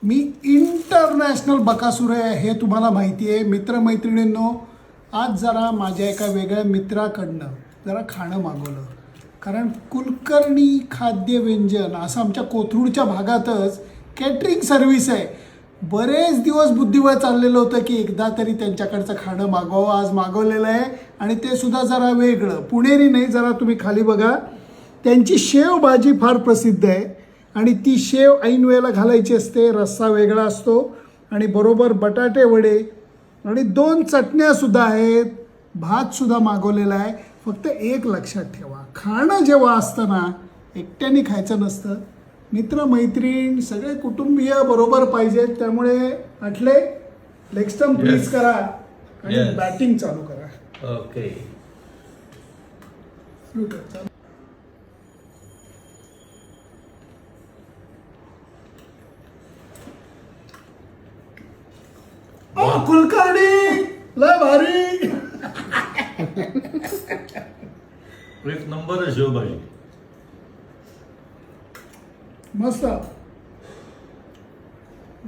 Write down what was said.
मी international Bakasur आहे हे तुम्हाला माहिती आहे. मित्रमैत्रिणींनो, आज जरा माझ्या एका वेगळ्या मित्राकडनं जरा खाणं मागवलं. कारण कुलकर्णी खाद्य व्यंजन असं आमच्या कोथरूडच्या भागातच कॅटरिंग सर्व्हिस आहे. बरेच दिवस बुद्धिबळ चाललेलं होतं की एकदा तरी त्यांच्याकडचं खाणं मागवावं. आज मागवलेलं आहे आणि ते सुद्धा जरा वेगळं, पुणेरी नाही. जरा तुम्ही खाली बघा, त्यांची शेव भाजी फार प्रसिद्ध आहे आणि ती शेव ऐन वेळेला घालायची असते. रस्सा वेगळा असतो आणि बरोबर बटाटे वडे आणि 2 चटण्यासुद्धा आहेत. भातसुद्धा मागवलेला आहे. फक्त एक लक्षात ठेवा, खाणं जेव्हा असतं ना, एकट्याने खायचं नसतं. मित्रमैत्रीण सगळे कुटुंबीय बरोबर पाहिजेत. त्यामुळे आठले लेग स्टंप प्लीज करा आणि बॅटिंग चालू करा. ओके. कुलकर्णी लय भारी. एक नंबर आहे शेवभाजी. मस्त.